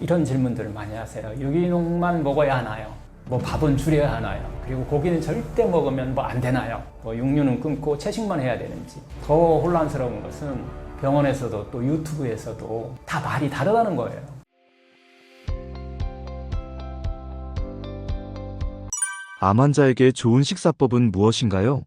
이런 질문들을 많이 하세요. 유기농만 먹어야 하나요? 뭐 밥은 줄여야 하나요? 그리고 고기는 절대 먹으면 뭐 안 되나요? 뭐 육류는 끊고 채식만 해야 되는지. 더 혼란스러운 것은 병원에서도 또 유튜브에서도 다 말이 다르다는 거예요. 암 환자에게 좋은 식사법은 무엇인가요?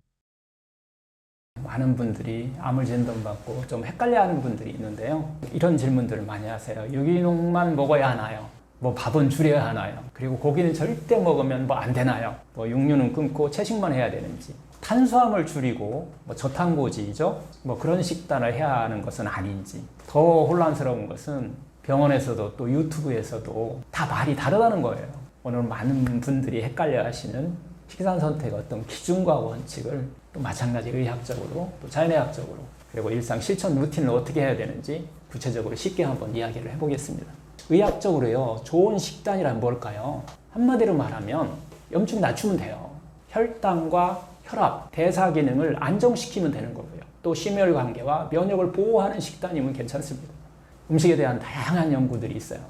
많은 분들이 암을 진단받고 좀 헷갈려하는 분들이 있는데요. 이런 질문들을 많이 하세요. 유기농만 먹어야 하나요? 뭐 밥은 줄여야 하나요? 그리고 고기는 절대 먹으면 뭐 안 되나요? 뭐 육류는 끊고 채식만 해야 되는지. 탄수화물 줄이고 뭐 저탄고지죠? 뭐 그런 식단을 해야 하는 것은 아닌지. 더 혼란스러운 것은 병원에서도 또 유튜브에서도 다 말이 다르다는 거예요. 오늘 많은 분들이 헷갈려 하시는 식단 선택의 어떤 기준과 원칙을 또 마찬가지 의학적으로 또 자연의학적으로 그리고 일상 실천 루틴을 어떻게 해야 되는지 구체적으로 쉽게 한번 이야기를 해보겠습니다. 의학적으로요, 좋은 식단이란 뭘까요? 한마디로 말하면 염증 낮추면 돼요. 혈당과 혈압, 대사 기능을 안정시키면 되는 거고요. 또 심혈관계와 면역을 보호하는 식단이면 괜찮습니다. 음식에 대한 다양한 연구들이 있어요.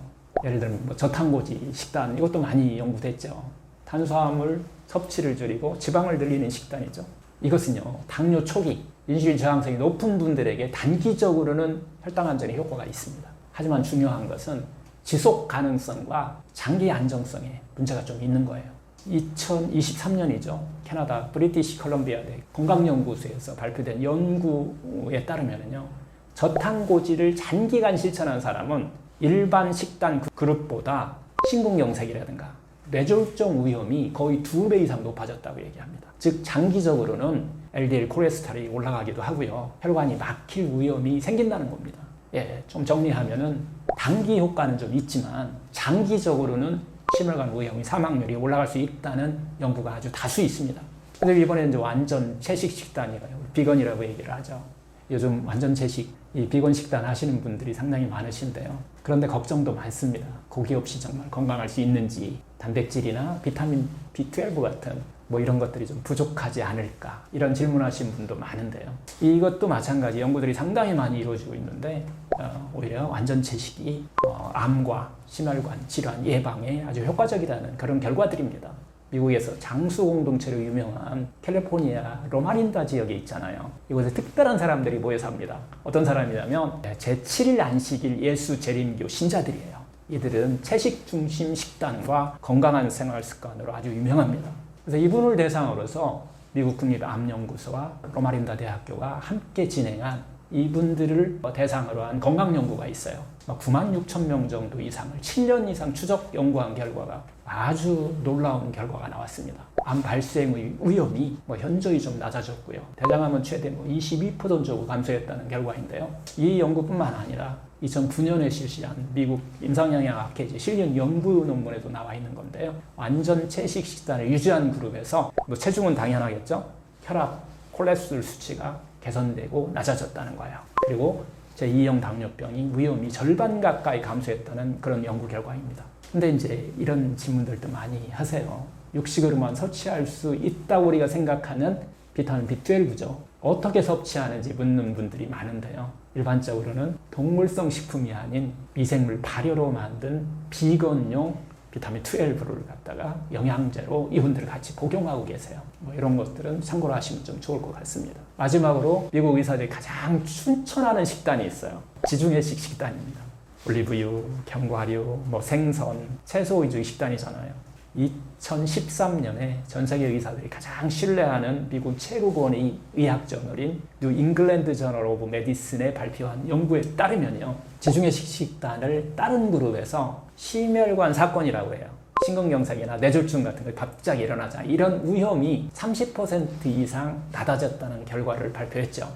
예를 들면 뭐 저탄고지 식단, 이것도 많이 연구됐죠. 탄수화물 섭취를 줄이고 지방을 늘리는 식단이죠. 이것은요, 당뇨 초기, 인슐린 저항성이 높은 분들에게 단기적으로는 혈당 안정에 효과가 있습니다. 하지만 중요한 것은 지속 가능성과 장기 안정성에 문제가 좀 있는 거예요. 2023년이죠. 캐나다 브리티시 컬럼비아대 건강연구소에서 발표된 연구에 따르면요, 저탄고지를 장기간 실천한 사람은 일반 식단 그룹보다 심근경색이라든가 뇌졸중 위험이 거의 2배 이상 높아졌다고 얘기합니다. 즉 장기적으로는 LDL 콜레스테롤이 올라가기도 하고요, 혈관이 막힐 위험이 생긴다는 겁니다. 예, 좀 정리하면은 단기 효과는 좀 있지만 장기적으로는 심혈관 위험이 사망률이 올라갈 수 있다는 연구가 아주 다수 있습니다. 근데 이번에 이제 완전 채식 식단이라고 비건이라고 얘기를 하죠. 요즘 완전 채식, 이 비건 식단 하시는 분들이 상당히 많으신데요. 그런데 걱정도 많습니다. 고기 없이 정말 건강할 수 있는지, 단백질이나 비타민 B12 같은 뭐 이런 것들이 좀 부족하지 않을까, 이런 질문하시는 분도 많은데요. 이것도 마찬가지 연구들이 상당히 많이 이루어지고 있는데 오히려 완전 채식이 암과 심혈관 질환 예방에 아주 효과적이라는 그런 결과들입니다. 미국에서 장수 공동체로 유명한 캘리포니아 로마린다 지역에 있잖아요. 이곳에 특별한 사람들이 모여 삽니다. 어떤 사람이냐면 제7일 안식일 예수 재림교 신자들이에요. 이들은 채식 중심 식단과 건강한 생활 습관으로 아주 유명합니다. 그래서 이분을 대상으로서 미국 국립암연구소와 로마린다 대학교가 함께 진행한 이분들을 대상으로 한 건강연구가 있어요. 96,000명 정도 이상을 7년 이상 추적 연구한 결과가 아주 놀라운 결과가 나왔습니다. 암 발생의 위험이 현저히 좀 낮아졌고요. 대장암은 최대 22% 정도 감소했다는 결과인데요. 이 연구뿐만 아니라 2009년에 실시한 미국 임상영양학회 실력 연구 논문에도 나와 있는 건데요. 완전 채식 식단을 유지한 그룹에서 체중은 당연하겠죠. 혈압, 콜레스테롤 수치가 개선되고 낮아졌다는 거예요. 그리고 제2형 당뇨병이 위험이 절반 가까이 감소했다는 그런 연구 결과입니다. 근데 이제 이런 질문들도 많이 하세요. 육식으로만 섭취할 수 있다고 우리가 생각하는 비타민 B12죠. 어떻게 섭취하는지 묻는 분들이 많은데요. 일반적으로는 동물성 식품이 아닌 미생물 발효로 만든 비건용 비타민 12를 갖다가 영양제로 이분들 같이 복용하고 계세요. 이런 것들은 참고로 하시면 좀 좋을 것 같습니다. 마지막으로 미국 의사들이 가장 추천하는 식단이 있어요. 지중해식 식단입니다. 올리브유, 견과류, 생선, 채소 위주의 식단이잖아요. 2013년에 전 세계 의사들이 가장 신뢰하는 미국 최고권위 의학 저널인 뉴 잉글랜드 저널 오브 메디슨에 발표한 연구에 따르면요, 지중해식 식단을 다른 그룹에서 심혈관 사건이라고 해요. 심근경색이나 뇌졸중 같은 게 갑자기 일어나자 이런 위험이 30% 이상 낮아졌다는 결과를 발표했죠.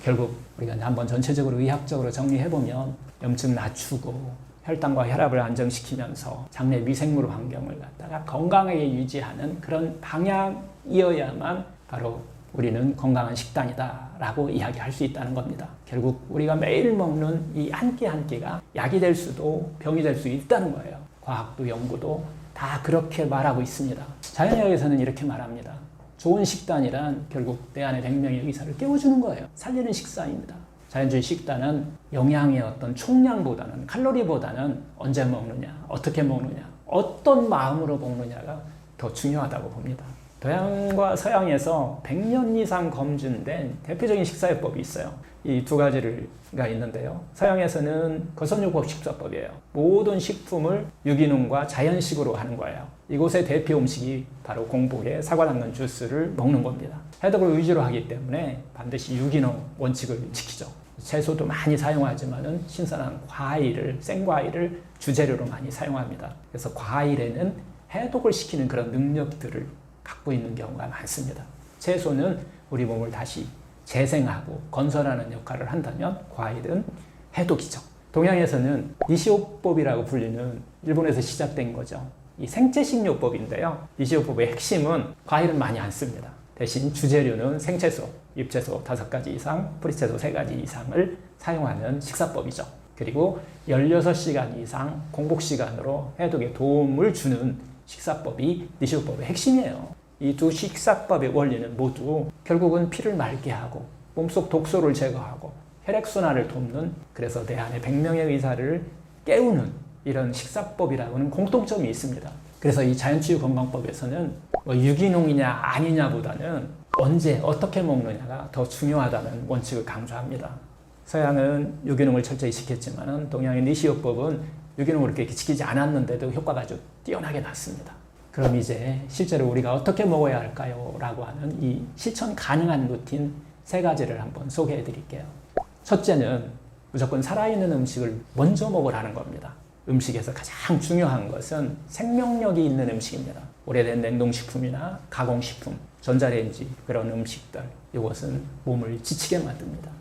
결국 우리가 한번 전체적으로 의학적으로 정리해보면 염증 낮추고 혈당과 혈압을 안정시키면서 장내 미생물 환경을 갖다가 건강하게 유지하는 그런 방향이어야만 바로 우리는 건강한 식단이다라고 이야기할 수 있다는 겁니다. 결국 우리가 매일 먹는 이 한 끼 한 끼가 약이 될 수도 병이 될 수 있다는 거예요. 과학도 연구도 다 그렇게 말하고 있습니다. 자연의학에서는 이렇게 말합니다. 좋은 식단이란 결국 내 안에 100명의 의사를 깨워주는 거예요. 살리는 식사입니다. 자연주의 식단은 영양의 어떤 총량보다는 칼로리보다는 언제 먹느냐, 어떻게 먹느냐, 어떤 마음으로 먹느냐가 더 중요하다고 봅니다. 동양과 서양에서 100년 이상 검증된 대표적인 식사요법이 있어요. 이 두 가지가 있는데요. 서양에서는 거선요법 식사법이에요. 모든 식품을 유기농과 자연식으로 하는 거예요. 이곳의 대표 음식이 바로 공복에 사과 당근 주스를 먹는 겁니다. 해독을 위주로 하기 때문에 반드시 유기농 원칙을 지키죠. 채소도 많이 사용하지만은 신선한 과일을, 생과일을 주재료로 많이 사용합니다. 그래서 과일에는 해독을 시키는 그런 능력들을 갖고 있는 경우가 많습니다. 채소는 우리 몸을 다시 재생하고 건설하는 역할을 한다면 과일은 해독이죠. 동양에서는 니시오법이라고 불리는 일본에서 시작된 거죠. 이 생채식료법인데요. 니시오법의 핵심은 과일은 많이 안 씁니다. 대신 주재료는 생채소, 잎채소 5가지 이상, 뿌리채소 3가지 이상을 사용하는 식사법이죠. 그리고 16시간 이상 공복시간으로 해독에 도움을 주는 식사법이 니시오법의 핵심이에요. 이 두 식사법의 원리는 모두 결국은 피를 맑게 하고 몸속 독소를 제거하고 혈액순환을 돕는, 그래서 내 안에 100명의 의사를 깨우는 이런 식사법이라고는 공통점이 있습니다. 그래서 이 자연치유 건강법에서는 뭐 유기농이냐 아니냐보다는 언제 어떻게 먹느냐가 더 중요하다는 원칙을 강조합니다. 서양은 유기농을 철저히 지켰지만 동양의 니시오법은 유기농을 그렇게 지키지 않았는데도 효과가 아주 뛰어나게 났습니다. 그럼 이제 실제로 우리가 어떻게 먹어야 할까요? 라고 하는 이 실천 가능한 루틴 3가지를 한번 소개해 드릴게요. 첫째는 무조건 살아있는 음식을 먼저 먹으라는 겁니다. 음식에서 가장 중요한 것은 생명력이 있는 음식입니다. 오래된 냉동식품이나 가공식품, 전자레인지 그런 음식들, 이것은 몸을 지치게 만듭니다.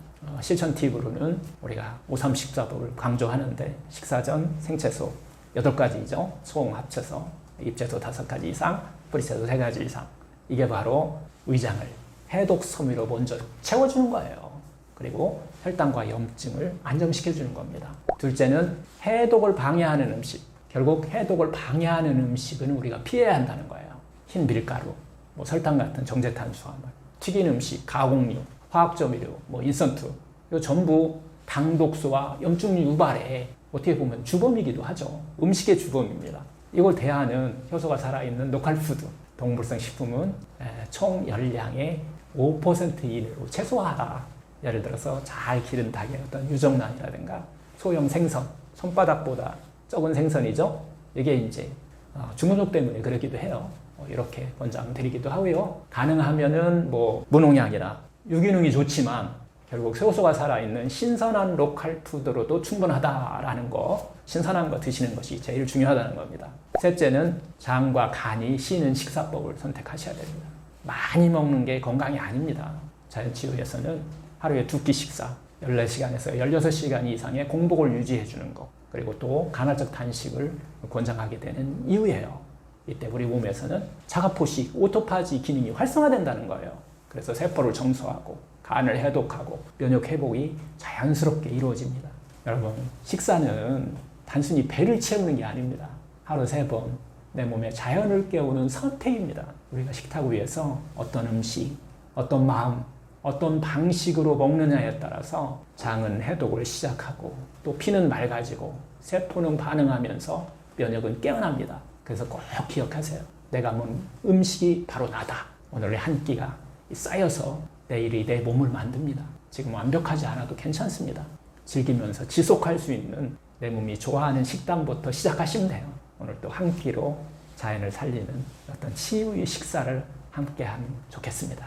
실천 팁으로는 우리가 5-3-식사법을 강조하는데 식사 전 생채소 8가지죠. 총 합쳐서 잎채소 5가지 이상, 뿌리채소 3가지 이상. 이게 바로 위장을 해독 섬유로 먼저 채워주는 거예요. 그리고 혈당과 염증을 안정시켜주는 겁니다. 둘째는 해독을 방해하는 음식. 결국 해독을 방해하는 음식은 우리가 피해야 한다는 거예요. 흰 밀가루, 뭐 설탕 같은 정제탄수화물, 튀긴 음식, 가공류, 화학조미료, 뭐 인스턴트. 이거 전부 당독소와 염증 유발에 어떻게 보면 주범이기도 하죠. 음식의 주범입니다. 이걸 대하는 효소가 살아있는 로컬푸드, 동물성 식품은 총 열량의 5% 이내로 최소화하라. 예를 들어서 잘 기른 닭의 어떤 유정란이라든가 소형 생선, 손바닥보다 적은 생선이죠. 이게 이제 주문족 때문에 그러기도 해요. 이렇게 권장드리기도 하고요. 가능하면은 뭐 무농약이나 유기농이 좋지만 결국 효소가 살아있는 신선한 로컬 푸드로도 충분하다라는 거, 신선한 거 드시는 것이 제일 중요하다는 겁니다. 셋째는 장과 간이 쉬는 식사법을 선택하셔야 됩니다. 많이 먹는 게 건강이 아닙니다. 자연치유에서는 하루에 2끼 식사, 14시간에서 16시간 이상의 공복을 유지해 주는 거, 그리고 또 간헐적 단식을 권장하게 되는 이유예요. 이때 우리 몸에서는 자가포식, 오토파지 기능이 활성화된다는 거예요. 그래서 세포를 청소하고 간을 해독하고 면역 회복이 자연스럽게 이루어집니다. 여러분, 식사는 단순히 배를 채우는 게 아닙니다. 하루 3번 내 몸에 자연을 깨우는 선택입니다. 우리가 식탁 위에서 어떤 음식, 어떤 마음, 어떤 방식으로 먹느냐에 따라서 장은 해독을 시작하고 또 피는 맑아지고 세포는 반응하면서 면역은 깨어납니다. 그래서 꼭 기억하세요. 내가 먹는 음식이 바로 나다. 오늘의 한 끼가 쌓여서 내일이 내 몸을 만듭니다. 지금 완벽하지 않아도 괜찮습니다. 즐기면서 지속할 수 있는 내 몸이 좋아하는 식단부터 시작하시면 돼요. 오늘 또 한 끼로 자연을 살리는 어떤 치유의 식사를 함께 하면 좋겠습니다.